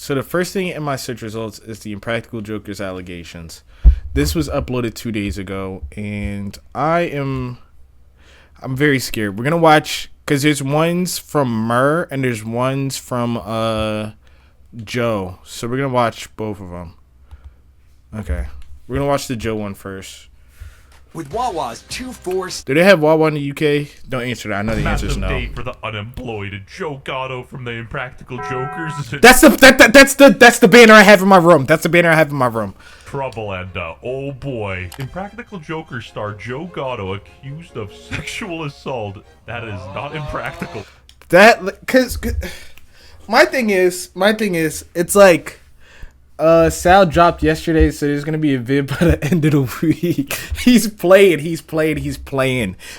So the first thing in my search results is the Impractical Joker's allegations. This was uploaded 2 days ago, and I'm very scared. We're gonna watch because there's ones from Murr and there's ones from Joe. So we're gonna watch both of them. Okay, we're gonna watch the Joe one first. With Wawa's 2-4. Do they have Wawa in the UK? Don't answer that. I know the answer is no. Massive day for the unemployed. Joe Gatto from the Impractical Jokers. That's the banner I have in my room. That's the banner I have in my room. Trouble and oh boy, Impractical Joker star Joe Gatto accused of sexual assault. That is not impractical. That cause my thing is, it's like. Sal dropped yesterday, so there's gonna be a vid by the end of the week. He's playing.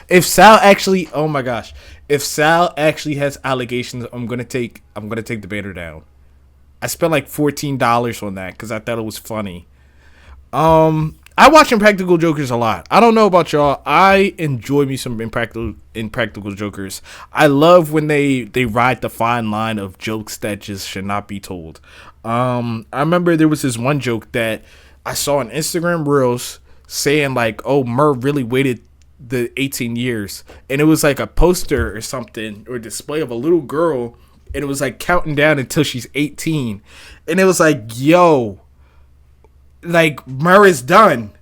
If Sal actually, oh my gosh, if Sal actually has allegations, I'm gonna take the banner down. I spent like $14 on that because I thought it was funny. I watch Impractical Jokers a lot. I don't know about y'all. I enjoy me some Impractical Jokers. I love when they ride the fine line of jokes that just should not be told. I remember there was this one joke that I saw on Instagram Reels saying like, oh, Murr really waited the 18 years. And it was like a poster or something or display of a little girl. And it was like counting down until she's 18. And it was like, yo, like Murr is done.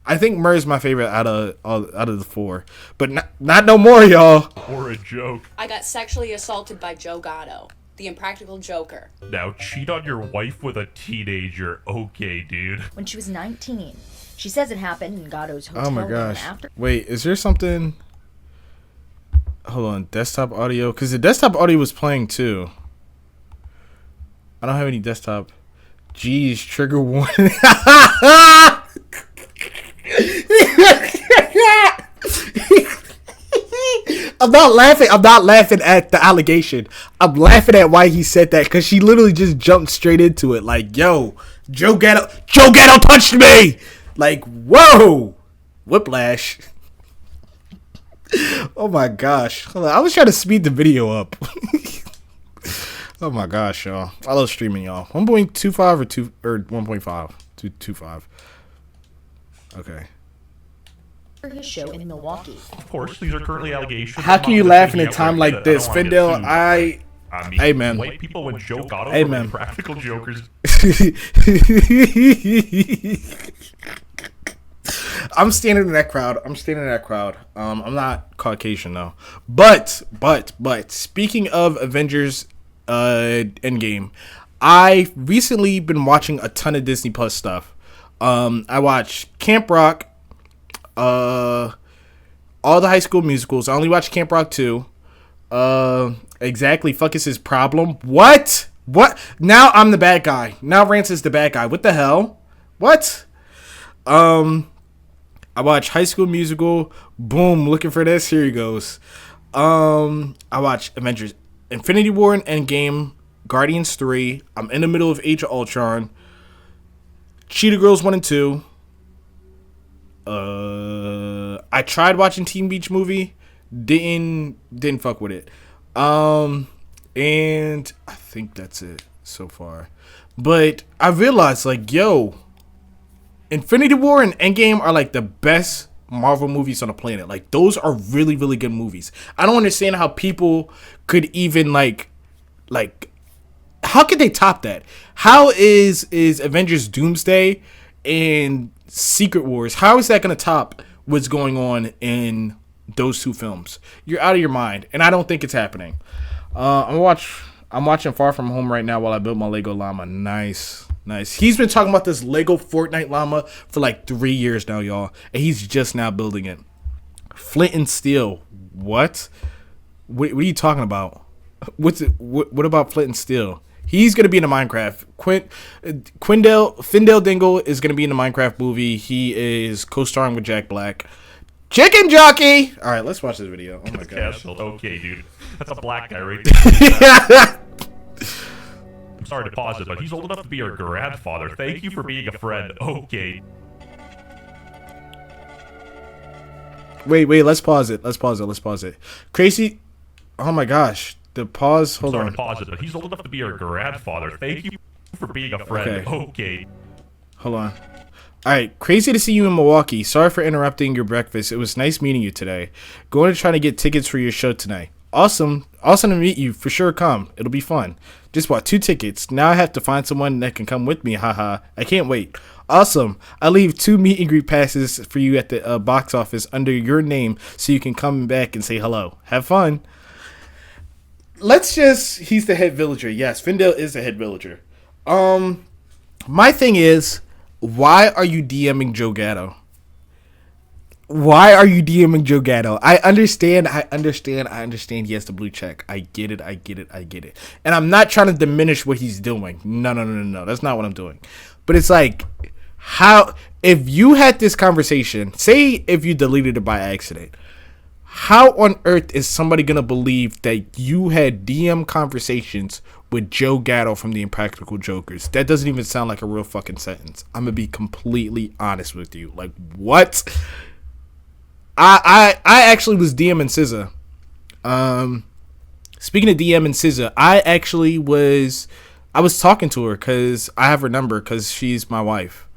I think Murr is my favorite out of the four. But not no more, y'all. Or a joke. I got sexually assaulted by Joe Gatto, the Impractical Joker. Now cheat on your wife with a teenager. Okay, dude. When she was 19. She says it happened in Gatto's hotel Oh my room gosh. after. Wait, is there something? Hold on, desktop audio? Because the desktop audio was playing too. I don't have any desktop. Jeez, trigger warning. I'm not laughing at the allegation. I'm laughing at why he said that because she literally just jumped straight into it. Like, yo, Joe Gatto touched me. Like, whoa, whiplash. Oh my gosh. Hold on. I was trying to speed the video up. Oh my gosh, y'all. I love streaming, y'all. 1.25 or 1.5? 2.25. Okay. His show in Milwaukee. Of course, these are currently allegations. How can you laugh in a time like this? Findel, I mean, hey man. White people when Joe Gatto Hey from man. Impractical Jokers. I'm standing in that crowd. I'm not Caucasian though. But speaking of Avengers Endgame, I recently been watching a ton of Disney Plus stuff. I watched Camp Rock, all the High School Musicals. I only watched Camp Rock 2. Exactly. Fuck is his problem? What? Now I'm the bad guy. Now Rance is the bad guy. What the hell? What? I watched High School Musical. Boom. Looking for this. Here he goes. I watched Avengers Infinity War and Endgame. Guardians 3. I'm in the middle of Age of Ultron. Cheetah Girls 1 and 2. I tried watching Teen Beach Movie. Didn't fuck with it. And I think that's it so far. But I realized, like, yo, Infinity War and Endgame are like the best Marvel movies on the planet. Like, those are really, really good movies. I don't understand how people could even like how could they top that? How is Avengers Doomsday and Secret Wars, how is that going to top what's going on in those two films? You're out of your mind, and I don't think it's happening. I'm watching Far From Home right now while I build my Lego llama. Nice. He's been talking about this Lego Fortnite llama for like 3 years now, y'all, and he's just now building it. Flint and Steel. What are you talking about? What about Flint and Steel? He's going to be in the Minecraft. Findale Dingle is going to be in the Minecraft movie. He is co-starring with Jack Black. Chicken Jockey! All right, let's watch this video. Oh, my gosh. Okay, dude. That's a black guy right there. I'm sorry to pause it, but he's old enough to be your grandfather. Thank you for being a friend. Okay. Wait, let's pause it. Crazy. Oh, my gosh. The pause. Hold Sorry on. to pause it, but he's old enough to be your grandfather. Thank you for being a friend. Okay. Hold on. All right, crazy to see you in Milwaukee. Sorry for interrupting your breakfast. It was nice meeting you today. Going to try to get tickets for your show tonight. Awesome to meet you. For sure, come. It'll be fun. Just bought 2 tickets. Now I have to find someone that can come with me. Haha. I can't wait. Awesome. I'll leave 2 meet and greet passes for you at the box office under your name so you can come back and say hello. Have fun. He's the head villager. Yes, Findale is the head villager. My thing is, why are you DMing Joe Gatto? Why are you DMing Joe Gatto? I understand he has the blue check. I get it. And I'm not trying to diminish what he's doing. No. That's not what I'm doing. But it's like, how, if you had this conversation, say if you deleted it by accident, how on earth is somebody going to believe that you had DM conversations with Joe Gatto from the Impractical Jokers? That doesn't even sound like a real fucking sentence. I'm going to be completely honest with you. Like, what? I actually was DMing SZA. Speaking of DM and SZA, I was talking to her because I have her number because she's my wife.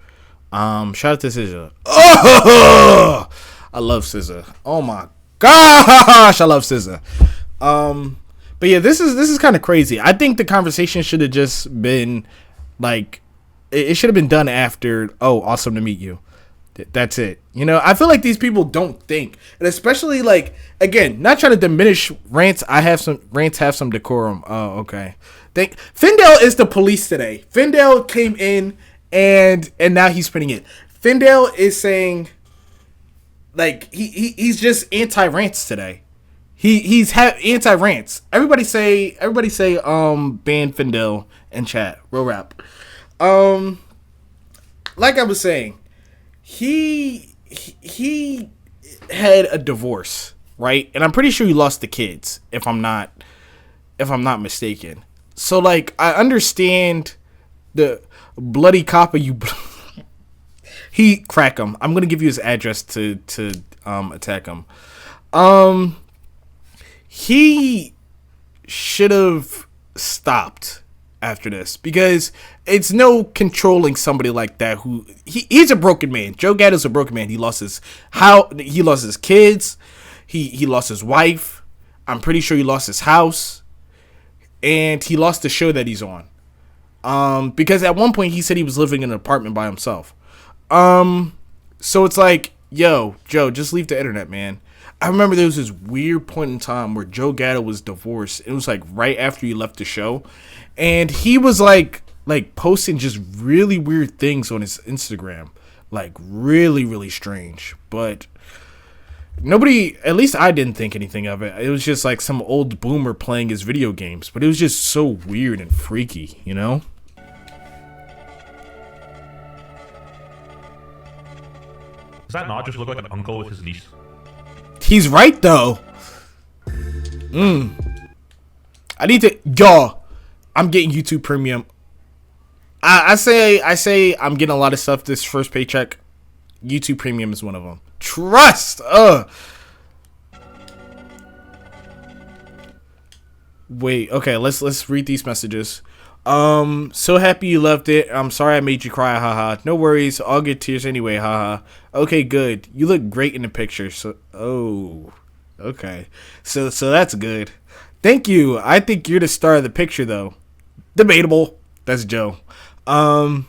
Shout out to SZA. Oh, I love SZA. Oh my gosh, I love SZA. But yeah, this is kind of crazy. I think the conversation should have just been like, it should have been done after. Oh, awesome to meet you. That's it. You know, I feel like these people don't think, and especially like, again, not trying to diminish rants. Rants have some decorum. Oh, okay. Findale is the police today. Findale came in and now he's putting it. Findale is saying, like, he's just anti-rants today. He's anti-rants. Everybody say ban Findale in chat. Real rap. Like I was saying, he had a divorce, right? And I'm pretty sure he lost the kids, if I'm not mistaken. So like, I understand the bloody copper he crack him. I'm gonna give you his address to attack him. He should have stopped after this, because it's no controlling somebody like that who he's a broken man. Joe Gatto's a broken man. He lost his kids, he lost his wife, I'm pretty sure he lost his house, and he lost the show that he's on. Because at one point he said he was living in an apartment by himself. So it's like, yo, Joe, just leave the internet, man. I remember there was this weird point in time where Joe Gatto was divorced. It was like right after he left the show, and he was like posting just really weird things on his Instagram, like really, really strange. But nobody, at least I didn't think anything of it. It was just like some old boomer playing his video games, but it was just so weird and freaky, you know? Does that not just look like an uncle with his niece? He's right though. I need to, y'all. I'm getting YouTube Premium. I say I'm getting a lot of stuff this first paycheck. YouTube Premium is one of them. Trust. Wait. Okay. Let's read these messages. So happy you loved it. I'm sorry I made you cry. Haha. No worries. I'll get tears anyway. Haha. Okay. Good. You look great in the picture. So. Oh. Okay. So that's good. Thank you. I think you're the star of the picture though. Debatable. That's Joe. The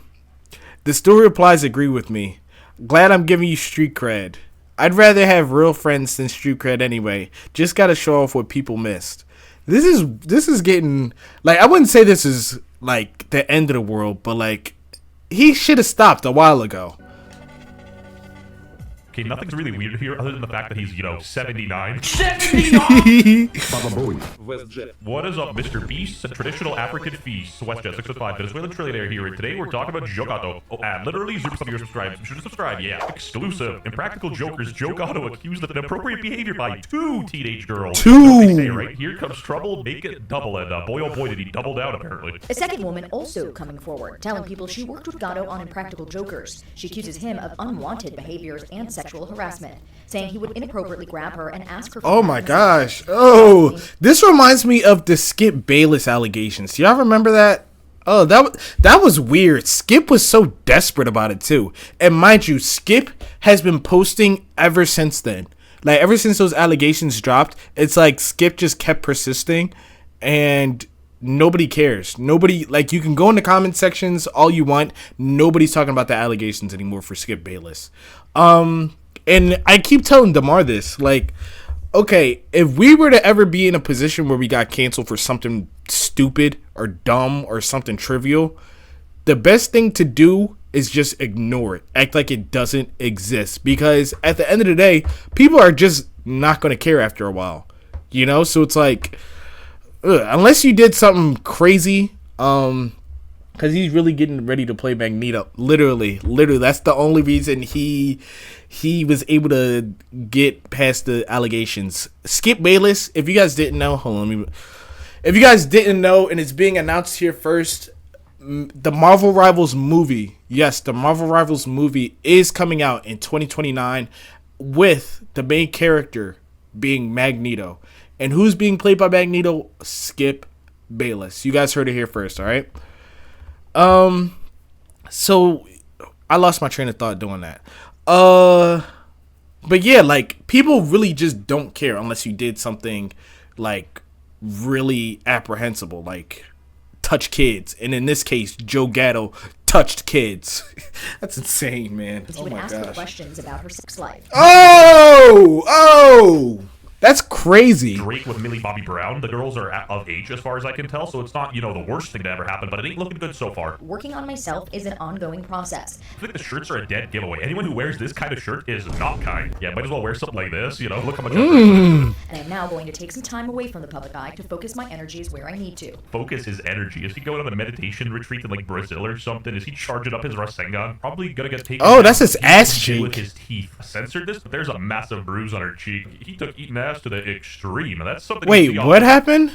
story replies agree with me. Glad I'm giving you street cred. I'd rather have real friends than street cred anyway. Just gotta show off what people missed. This is getting, like, I wouldn't say this is like the end of the world, but like, he should have stopped a while ago. Okay, nothing's really weird here other than the fact that he's, 79. 79! What is up, Mr. Beast? A traditional African feast. WestJet 605, Venezuelan trillionaire here, and today we're talking about Joe Gatto. Oh, and literally, super some of your subscribers. Be sure to subscribe, yeah. Exclusive. Impractical Jokers, Joe Gatto accused of inappropriate behavior by 2 teenage girls. 2! Say, right? Here comes trouble, make it double, and boy oh boy did he double down, apparently. A second woman also coming forward, telling people she worked with Gatto on Impractical Jokers. She accuses him of unwanted behaviors and sexual sexual harassment, saying he would inappropriately grab her and ask her for Oh my massage. gosh. Oh, this reminds me of the Skip Bayless allegations. Do y'all remember that? Oh, that was weird. Skip was so desperate about it too. And mind you, Skip has been posting ever since then. Like ever since those allegations dropped, it's like Skip just kept persisting and nobody cares. Nobody, like, you can go in the comment sections all you want. Nobody's talking about the allegations anymore for Skip Bayless. And I keep telling DeMar this, like, okay, if we were to ever be in a position where we got canceled for something stupid or dumb or something trivial, the best thing to do is just ignore it. Act like it doesn't exist. Because at the end of the day, people are just not going to care after a while. You know? So it's like, unless you did something crazy, because he's really getting ready to play Magneto. Literally, that's the only reason he was able to get past the allegations. Skip Bayless, if you guys didn't know, if you guys didn't know, and it's being announced here first, the Marvel Rivals movie, yes, the Marvel Rivals movie is coming out in 2029 with the main character being Magneto. And who's being played by Magneto? Skip Bayless. You guys heard it here first, all right? So I lost my train of thought doing that. But yeah, like, people really just don't care unless you did something like really apprehensible, like touch kids. And in this case, Joe Gatto touched kids. That's insane, man. He would ask her questions about her sex life. Oh, that's crazy. Drake with Millie Bobby Brown. The girls are of age as far as I can tell, so it's not, the worst thing to ever happen, but it ain't looking good so far. Working on myself is an ongoing process. I think the shirts are a dead giveaway. Anyone who wears this kind of shirt is not kind. Yeah, might as well wear something like this, look how much And I'm now going to take some time away from the public eye to focus my energies where I need to. Focus his energy. Is he going on a meditation retreat in like Brazil or something? Is he charging up his Rasengan? Probably gonna get taken. Oh, that's his ass cheek cheek. With his teeth. Censored this, but there's a massive bruise on her cheek. He took eating ass to the extreme. That's something. Wait, what happened?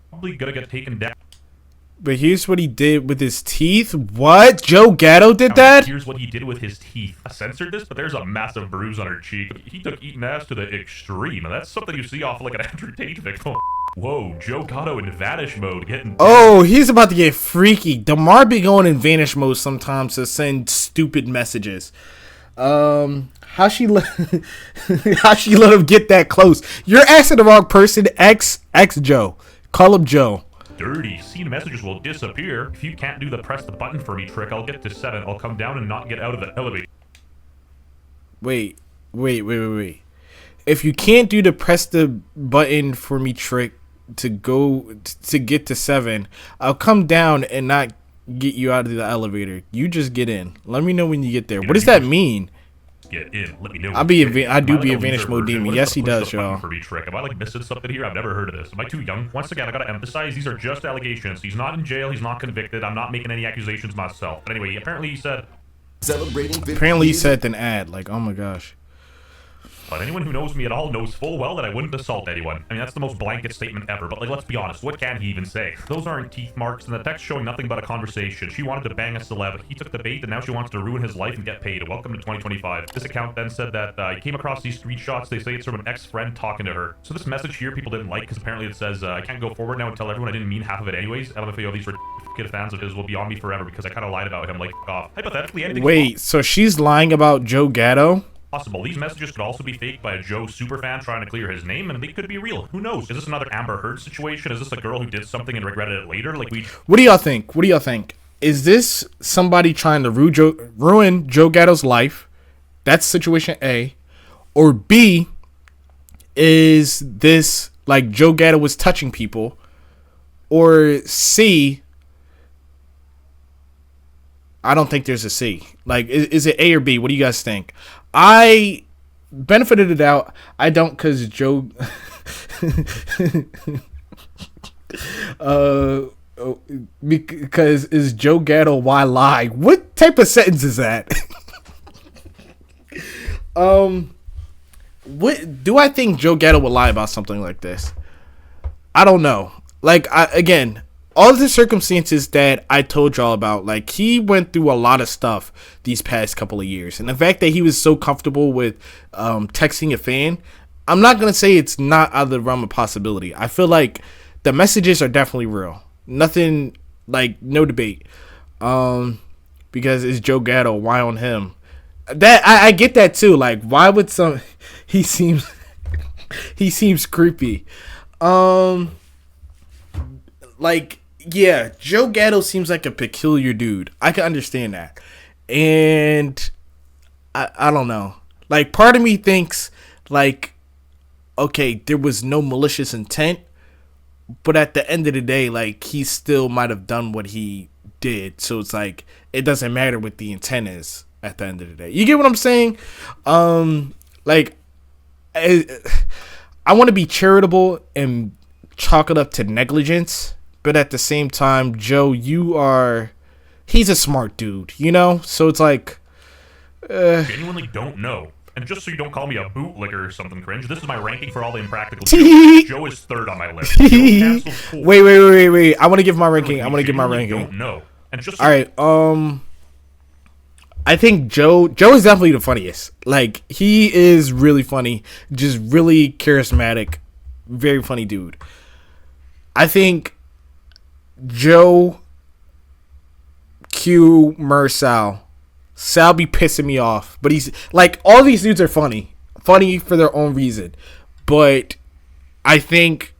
Probably gonna get taken down. But here's what he did with his teeth. What? Joe Gatto did that? Here's what he did with his teeth. I censored this, but there's a massive bruise on her cheek. He took eating ass to the extreme. That's something you see off like an Andrew Tate victim. Whoa, Joe Gatto in vanish mode getting. Oh, he's about to get freaky. DeMar be going in vanish mode sometimes to send stupid messages. How she let him get that close? You're asking the wrong person. X Joe. Call him Joe. Dirty. Seen messages will disappear. If you can't do the press the button for me trick, I'll get to 7. I'll come down and not get out of the elevator. Wait. If you can't do the press the button for me trick to get to 7, I'll come down and not get you out of the elevator. You just get in. Let me know when you get there. What does that mean? Get in. Let me know. I do be a vanish mode demon. Yes, he does, y'all. For me trick. Am I like missing something here? I've never heard of this. Am I too young? Once again, I gotta emphasize these are just allegations. He's not in jail. He's not convicted. I'm not making any accusations myself. But anyway, apparently he said. Apparently he said an ad. Like, oh my gosh. But anyone who knows me at all knows full well that I wouldn't assault anyone. I mean, that's the most blanket statement ever, but like, let's be honest, what can he even say? Those aren't teeth marks, and the text showing nothing but a conversation. She wanted to bang a celeb. He took the bait, and now she wants to ruin his life and get paid. Welcome to 2025. This account then said that he came across these screenshots. They say it's from an ex-friend talking to her. So this message here people didn't like, because apparently it says, I can't go forward now and tell everyone I didn't mean half of it anyways. LMFAO, these kid fans of his will be on me forever because I kind of lied about him, like, off. Hypothetically, anything. Wait, so she's lying about Joe Gatto? Possible. These messages could also be faked by a Joe superfan trying to clear his name, and they could be real. Who knows? Is this another Amber Heard situation? Is this a girl who did something and regretted it later? Like, What do y'all think? Is this somebody trying to ruin Joe Gatto's life? That's situation A. Or B, is this like Joe Gatto was touching people? Or C, I don't think there's a C. Like, is it A or B? What do you guys think? I benefit of the doubt. I don't, because Joe. Because is Joe Gatto why lie? What type of sentence is that? What do I think Joe Gatto would lie about something like this? I don't know. Like, again, all the circumstances that I told y'all about, like, he went through a lot of stuff these past couple of years. And the fact that he was so comfortable with texting a fan, I'm not going to say it's not out of the realm of possibility. I feel like the messages are definitely real. Nothing, like, no debate. Because it's Joe Gatto, why on him? That I get that too. Like, why would some... He seems creepy. Like, yeah, Joe Gatto seems like a peculiar dude. I can understand that. And I don't know. Like, part of me thinks, like, okay, there was no malicious intent, but at the end of the day, like, he still might have done what he did. So it's like, it doesn't matter what the intent is at the end of the day. You get what I'm saying? Like, I want to be charitable and chalk it up to negligence, but at the same time, Joe, he's a smart dude, you know? So it's like, Genuinely don't know. And just so you don't call me a bootlicker or something cringe, this is my ranking for all the impractical jokes. Joe is third on my list. Wait. I want to give my ranking. Don't know. And just all right. I think Joe is definitely the funniest. Like, he is really funny, just really charismatic, very funny dude. I think Joe, Q, Sal be pissing me off, but he's like, all these dudes are funny for their own reason. But I think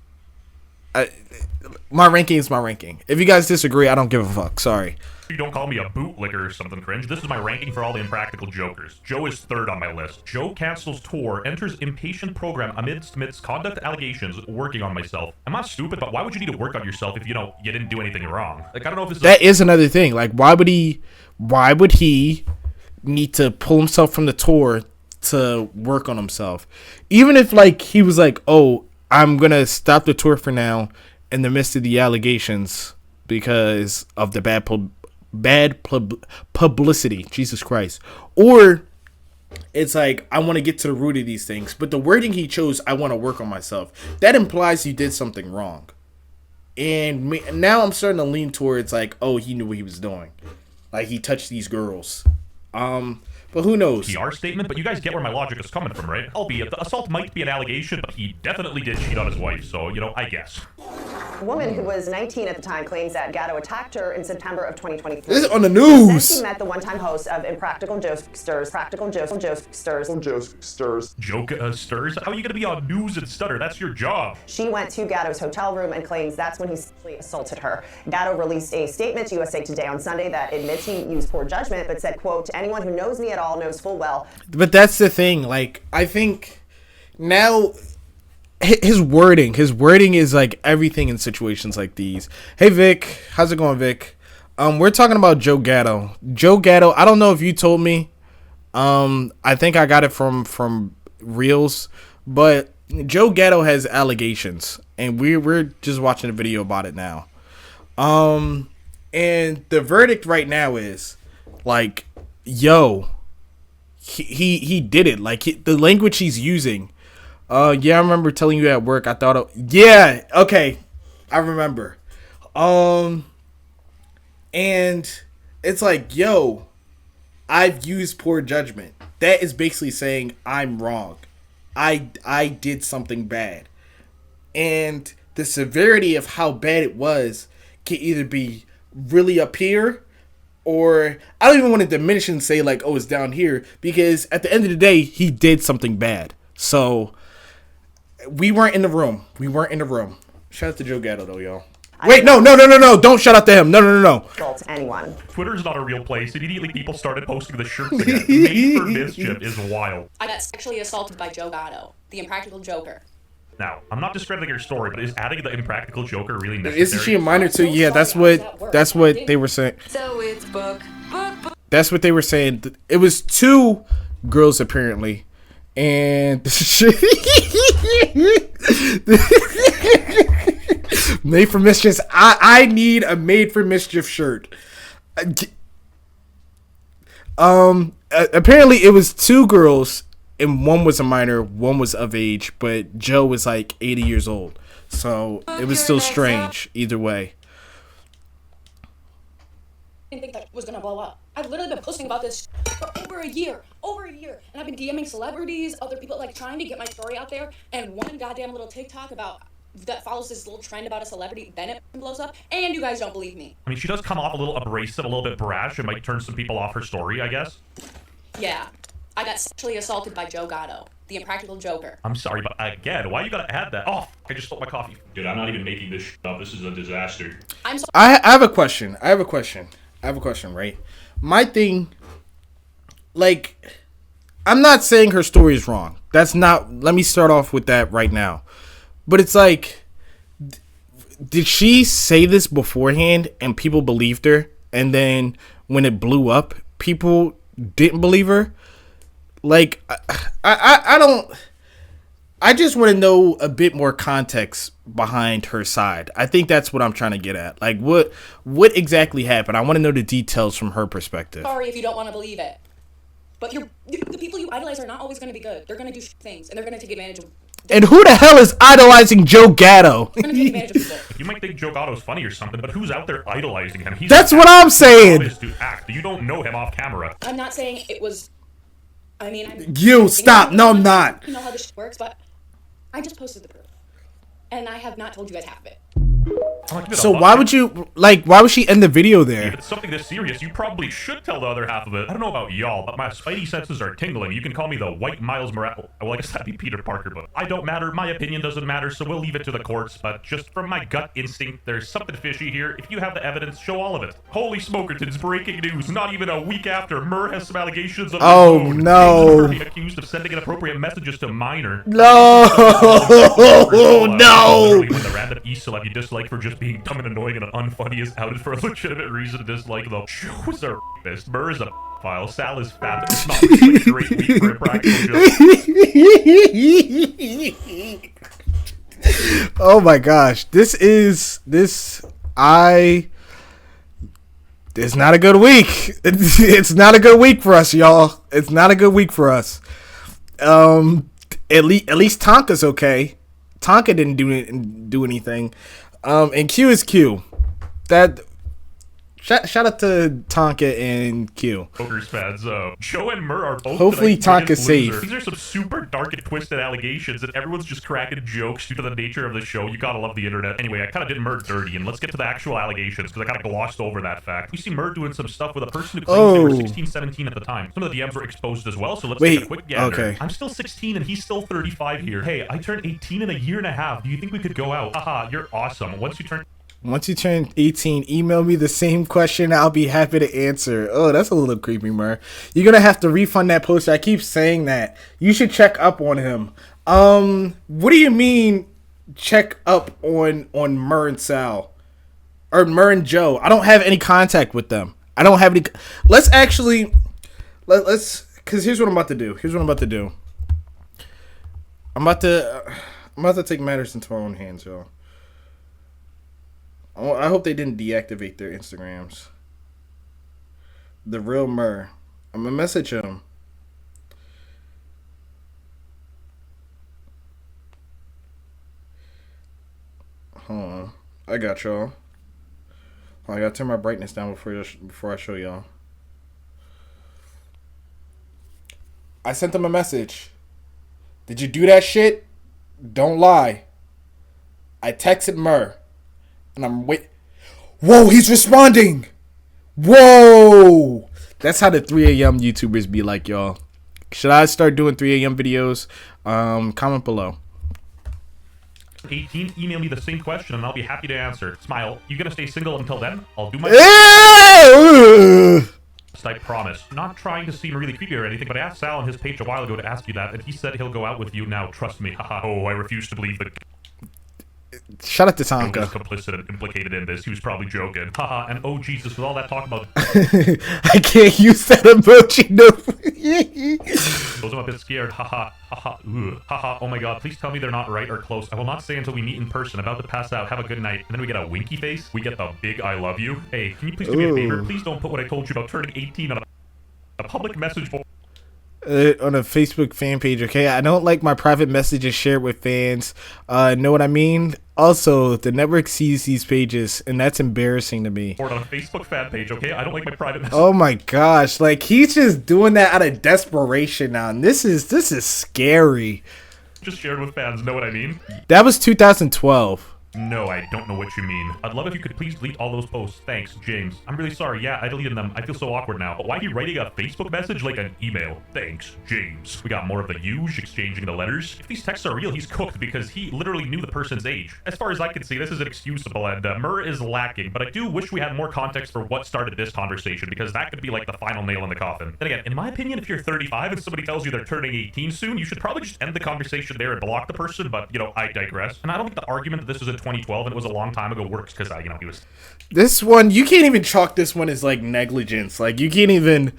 my ranking is my ranking. If you guys disagree, I don't give a fuck. Sorry. You don't call me a bootlicker or something cringe. This is my ranking for all the impractical jokers. Joe is third on my list. Joe cancels tour, enters impatient program amidst misconduct allegations, working on myself. I'm not stupid, but why would you need to work on yourself if you didn't do anything wrong? Like, I don't know if that is another thing. Like, why would he need to pull himself from the tour to work on himself? Even if, like, he was like, oh, I'm gonna stop the tour for now in the midst of the allegations because of the bad publicity, Jesus Christ. Or it's like, I want to get to the root of these things, but the wording he chose, I want to work on myself, that implies he did something wrong. And now I'm starting to lean towards, like, oh, he knew what he was doing, like, he touched these girls. But who knows? PR statement, but you guys get where my logic is coming from, right? Albeit, the assault might be an allegation, but he definitely did cheat on his wife, so, I guess. A woman who was 19 at the time claims that Gatto attacked her in September of 2023. This is on the news. Then she met the one-time host of Impractical Jokesters. Jokesters? How are you gonna be on news and stutter? That's your job. She went to Gatto's hotel room and claims that's when he sexually assaulted her. Gatto released a statement to USA Today on Sunday that admits he used poor judgment, but said, quote, anyone who knows me at all knows full well. But that's the thing. Like, I think now his wording is like everything in situations like these. Hey Vic, how's it going, Vic? We're talking about Joe Gatto. I don't know if you told me. I think I got it from Reels, but Joe Gatto has allegations, and we're just watching a video about it now. And the verdict right now is like, yo, he did it. Like, the language he's using. Yeah, I remember telling you at work. I thought, yeah, okay, I remember. And it's like, yo, I've used poor judgment. That is basically saying I'm wrong. I did something bad, and the severity of how bad it was can either be really up here, or I don't even want to diminish and say like, oh, it's down here, because at the end of the day, he did something bad. So we weren't in the room. Shout out to Joe Gatto though, y'all. Wait, no. Don't shout out to him. No. Assault anyone. Twitter's not a real place. Immediately people started posting the shirts again. Made for mischief is wild. I got sexually assaulted by Joe Gatto, the Impractical Joker. Now, I'm not discrediting your story, but is adding the Impractical Joker really necessary? Isn't she a minor too? Yeah, that's what they were saying. So it's book. That's what they were saying. It was two girls apparently, and Made for Mischief. I need a Made for Mischief shirt. Apparently it was two girls, and one was a minor, one was of age, but Joe was like 80 years old. So it was still strange either way. didn't think that was gonna blow up. I've literally been posting about this for over a year, and I've been DMing celebrities, other people, like trying to get my story out there. And one goddamn little TikTok about that follows this little trend about a celebrity, then it blows up, and you guys don't believe me. I mean, she does come off a little abrasive, a little bit brash. It might turn some people off her story, I guess. Yeah, I got sexually assaulted by Joe Gatto, the Impractical Joker. I'm sorry, but again, why you gotta add that? Oh, I just spilled my coffee. Dude, I'm not even making this shit up. This is a disaster. I'm so I have a question. Right? My thing, like, I'm not saying her story is wrong. That's not. Let me start off with that right now. But it's like, did she say this beforehand and people believed her, and then when it blew up, people didn't believe her? Like, I don't. I just want to know a bit more context behind her side. I think that's what I'm trying to get at. Like, what exactly happened? I want to know the details from her perspective. sorry if you don't want to believe it. But the people you idolize are not always going to be good. They're going to do things, and they're going to take advantage of. And who the hell is idolizing Joe Gatto? They're going to take advantage of people. You might think Joe Gatto's funny or something, but who's out there idolizing him? He's That's what I'm saying. To act. You don't know him off camera. I'm not saying it was. I mean, You stop. No, I'm not. You know how this shit works, but I just posted the proof, and I have not told you guys half of it. So why would you, like, why would she end the video there? If it's something this serious, you probably should tell the other half of it. I don't know about y'all, but my spidey senses are tingling. You can call me the white Miles Morales. Well, I guess that'd be Peter Parker, but I don't matter. My opinion doesn't matter, so we'll leave it to the courts. But just from my gut instinct, there's something fishy here. If you have the evidence, show all of it. Holy smokertons, breaking news. Not even a week after, Murr has some allegations of Oh, his own. no. Being accused of sending inappropriate messages to minor. No, no. Literally when the random E-celeb you dislike for just being dumb and annoying and unfunny is outed for a legitimate reason to dislike them. Joe's a rapist. Murr is a file. Sal is fat. It's not really a great week for a practical joke. Oh my gosh. It's not a good week. It's not a good week for us, y'all. It's not a good week for us. At least Tonka's okay. Tonka didn't do anything. And Q is Q. That shout out to Tonka and Q. Poker's fans. Joe and Murr are both. Hopefully tonight's Tonka's biggest losers. safe. These are some super dark and twisted allegations, and everyone's just cracking jokes due to the nature of the show. You gotta love the internet. Anyway, I kind of did Murr dirty, and let's get to the actual allegations because I kind of glossed over that fact. We see Murr doing some stuff with a person who claims they were 16, 17 at the time. Some of the DMs were exposed as well, so let's take a quick gander. Okay. I'm still 16 and he's still 35 here. Hey, I turned 18 in a year and a half. Do you think we could go out? Haha, you're awesome. Once you turn 18, email me the same question. I'll be happy to answer. Oh, that's a little creepy, Murr. You're going to have to refund that poster. I keep saying that. You should check up on him. What do you mean check up on Murr and Sal? Or Murr and Joe? I don't have any contact with them. I don't have any... Let's actually... Let's... Because here's what I'm about to do. I'm about to take matters into my own hands, y'all. I hope they didn't deactivate their Instagrams. The real Murr. I'm gonna message him. Hold on. I got y'all. I gotta turn my brightness down before I show y'all. I sent them a message. Did you do that shit? Don't lie. I texted Murr. And I'm Whoa, he's responding. Whoa. That's how the 3 a.m. YouTubers be like, y'all. Should I start doing 3 a.m. videos? Comment below. 18, email me the same question and I'll be happy to answer. Smile. You gonna stay single until then? I'll do my best, I promise. Not trying to seem really creepy or anything, but I asked Sal on his page a while ago to ask you that, and he said he'll go out with you now. Trust me. Haha. Oh, I refuse to believe the... Shout out to Joe Tonka. was complicit and implicated in this. He was probably joking. Haha, and oh Jesus, with all that talk about... I can't use that emoji, no. I'm a bit scared. Haha, haha, haha, oh my god, please tell me they're not right or close. I will not say until we meet in person. About to pass out. Have a good night. And then we get a winky face. We get the big I love you. Hey, can you please do me a favor? Please don't put what I told you about turning 18 on a public message board. On a Facebook fan page, okay? I don't like my private messages shared with fans. Know what I mean? Also, the network sees these pages, and that's embarrassing to me. Or on a Facebook fan page, okay? I don't like my private messages. Oh my gosh, like he's just doing that out of desperation now, and this is scary. Just shared with fans, know what I mean? That was 2012. No, I don't know what you mean. I'd love if you could please delete all those posts. Thanks, James. I'm really sorry. Yeah, I deleted them. I feel so awkward now. But why are you writing a Facebook message like an email? Thanks, James. We got more of the huge exchanging the letters. If these texts are real, he's cooked because he literally knew the person's age. As far as I can see, this is inexcusable and Murr is lacking. But I do wish we had more context for what started this conversation because that could be like the final nail in the coffin. Then again, in my opinion, if you're 35 and somebody tells you they're turning 18 soon, you should probably just end the conversation there and block the person. But, you know, I digress. And I don't think the argument that this was in 2012 and it was a long time ago works because, you know, he was... This one, you can't even chalk this one as, like, negligence. Like, you can't even...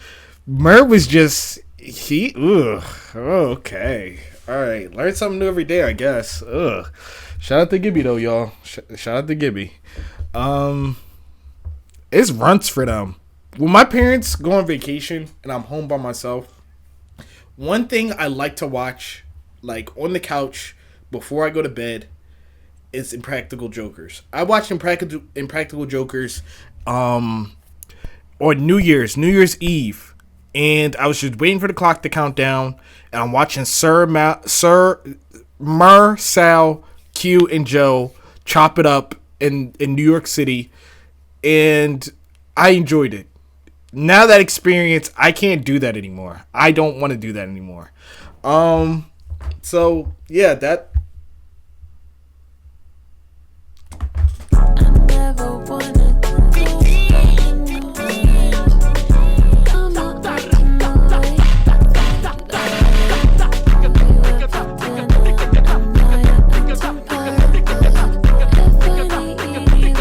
Murr was just... Ugh. Okay. Alright. Learn something new every day, I guess. Ugh. Shout out to Gibby, though, y'all. Shout out to Gibby. It's runts for them. When my parents go on vacation and I'm home by myself, one thing I like to watch, like, on the couch before I go to bed, is Impractical Jokers. I watched Impractical Jokers on New Year's Eve, and I was just waiting for the clock to count down, and I'm watching Murr, Sal, Q, and Joe chop it up in New York City, and I enjoyed it. Now that experience, I can't do that anymore. I don't want to do that anymore. So yeah, that